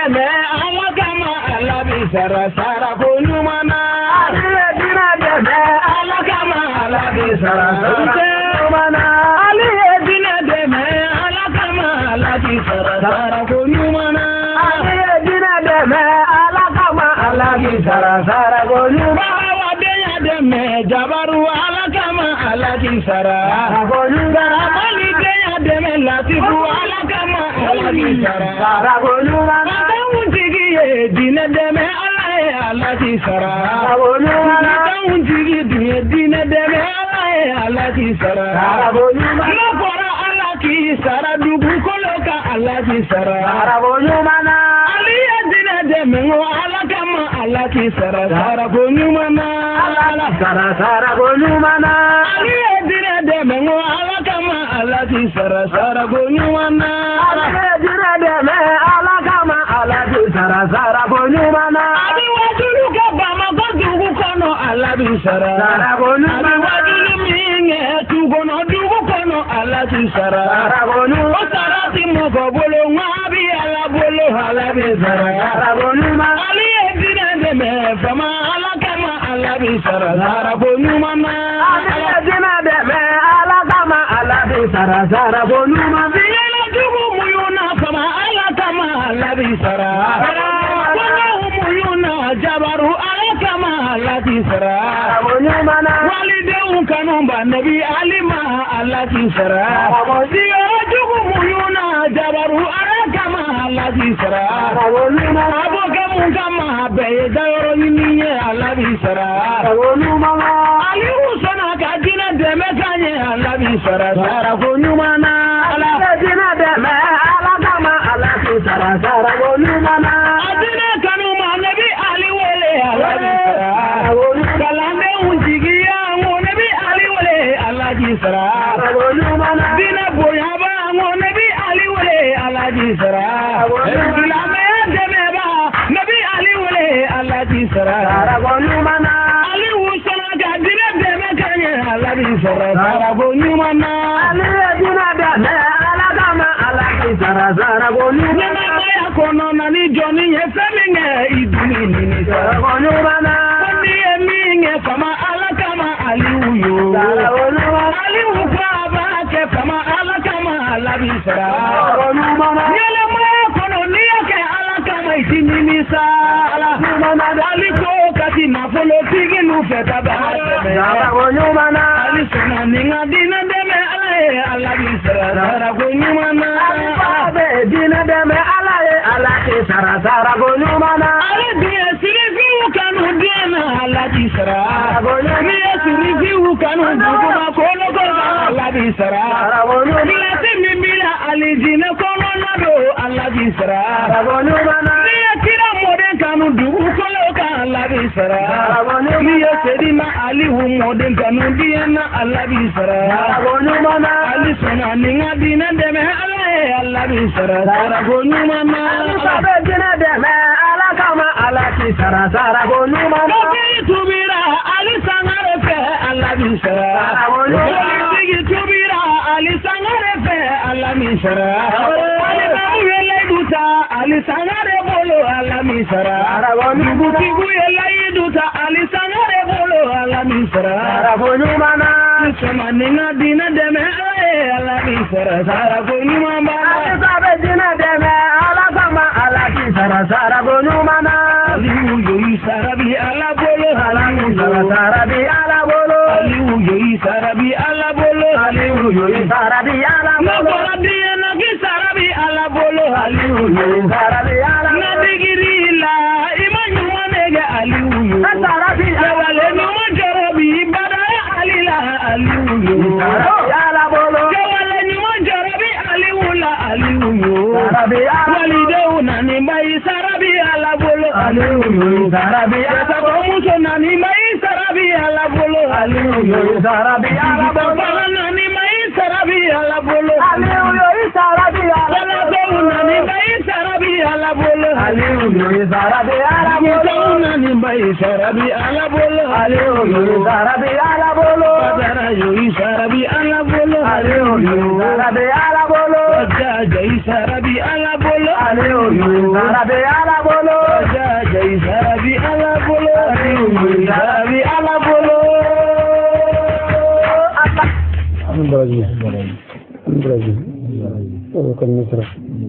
deme ala kama ala bi sara sara ko nyumana aliye dina deme ala kama ala bi sara sara ko nyumana aliye dina deme ala kama ala bi sara sara ko nyumana aliye dina deme ala kama ala bi sara sara ko nyumana wadenya deme jabaru ala kama ala bi sara ko nyumana mali denya deme latifu ala kama ala bi sara ko nyumana dina deme ala ti sara nkan jigi duye dina deme ala ti sara ala fɔra ala ki sara dugu kolo ka ala ti sara ali ye dina deme ko ala kama ala ti sara sara ko ɲumana ala sara ko ɲumana ali ye dina deme ko ala kama ala ti sara sara ko ɲumana ali ye dina deme ala kama ala ti sara sara ko ɲumana abi wajulu ka Bamako dugu kɔnɔ ala bi sara ko ɲumana abi wajulu min kɛ tu kɔnɔ dugu kɔnɔ ala ti sara ko ɲumana o sara ti mɔgɔ bolo nka bi ala bolo ala bi sara ko ɲumana ali ye dina dɛmɛ fama ala kama ala bi sara ko ɲumana ali ye dina dɛmɛ ala kama ala bi sara ko ɲumana yɛlɛ dugu muyuna fama ala kama ala bi sara jabaru ala kama ala ti sara walidenw kanu ba nabi alima ala ti sara siyɔrɔ jugu muyuna jabaru ala kama ala ti sara abokɛ mun kama bɛɛ ye dayɔrɔ ɲini ye ala bi sara aliyu sɔnna ka dinɛ dɛmɛ ka ɲɛ ala bi sara ko ɲuman ala dinɛ dɛmɛ ala kama ala ti sara ko ɲuman a dinɛ kanu ma nabi ali wele ala bi sara kalandenw jigiya ŋo nabi ali wele ala ji sara dinɛ bonyaba ŋo nabi ali wele ala ji sara silamɛya dɛmɛba nabi ali wele ala ji sara ali wusala ka dinɛ dɛmɛ ka ɲɛ ala bi sara ko ɲuman ali ye dinɛ dɛmɛ ala kama ala ji sara ko ɲuman ɲɛnamaya kɔnɔ na ni jɔnni ye fɛn min kɛ i duni ɲini sara ko ɲuman ko ni ye min kɛ fama ala kama aliyu yo aliyu ko a b'a kɛ fama ala kama ala bi sara ko ɲuman ɲɛnamaya kɔnɔ n'i y'a kɛ ala kama i ti ɲini sa ala ali ko ka ti nafolotigi n'u fɛ tabaga tɛmɛ ali sɔnna ni n ka dinɛ dɛmɛ ala ye ala bi sara ko ɲuman dinɛ dɛmɛ ala ye ala ti sara ko ɲuman ale dun ye sirifiw kanu diɲɛ na ala ti sara ni ye sirifiw kanu duguma koloko la ala bi sara kilasi min bira alijinɛ kɔnɔna don ala bi sara ni ye kira mɔden kanu dugukolo kan ala bi sara ni ye sedina alihu mɔden kanu diɲɛ na ala bi sara ali sɔnna ni n ka dinɛ dɛmɛ ala ye ala bi sara ko ɲuman ala bɛ dinɛ dɛmɛ ala kama ala ti sara ko ɲuman dɔkitɛri tubira ali sangare fɛ ala bi sara politigi tubira ali sangare fɛ ala mi sara alimamu ye layidu ta ali sangare bolo ala mi sara dugutigiw ye layidu ta ali sangare bolo ala mi sara ko ɲuman sɔnna ni n ka dinɛ dɛmɛ ala ye ala mi sara ko ɲuman alisa bɛ dinɛ dɛmɛ ala kama ala ti sara ko ɲuman aliyu yoyi sarabi ala bolo aliyu sarabi ala bolo aliyu yoyi sarabi ala bolo aliyu yoyi sarabi ala bolo nabɔra diɲɛ nagi sarabi ala bolo aliyu yoyi sarabi ala bolo nadigiri la i ma ɲuman nege aliyu yoyi sarabi jawale ɲuman jarabi badaya alila aliyu yoyi sarabi ala bolo jawale ɲuman jarabi aliyu la aliyu yoyi walidenw nani mayi sarabi ala bolo aliyu yoyi sarabi ala muso nani mayi sarabi ala bolo aliyu yoyi sarabi ala bolo nani mayi sarabi ala bolo aliyu yoyi sarabi ala bolo nani mayi sarabi ala bolo aliyu yoyi sarabi ala bolo nani mayi sarabi ala bolo aliyu yoyi sarabi ala bolo badara yoyi sarabi ala bolo aliyu yoyi sarabi ala bolo jaja sarabi ala bolo alẹ́ òyò. Sàràbí alábolo. Ọjà ìsàràbí alábolo. Ìsàràbí alábolo. Brazil. Brazil. Brazil.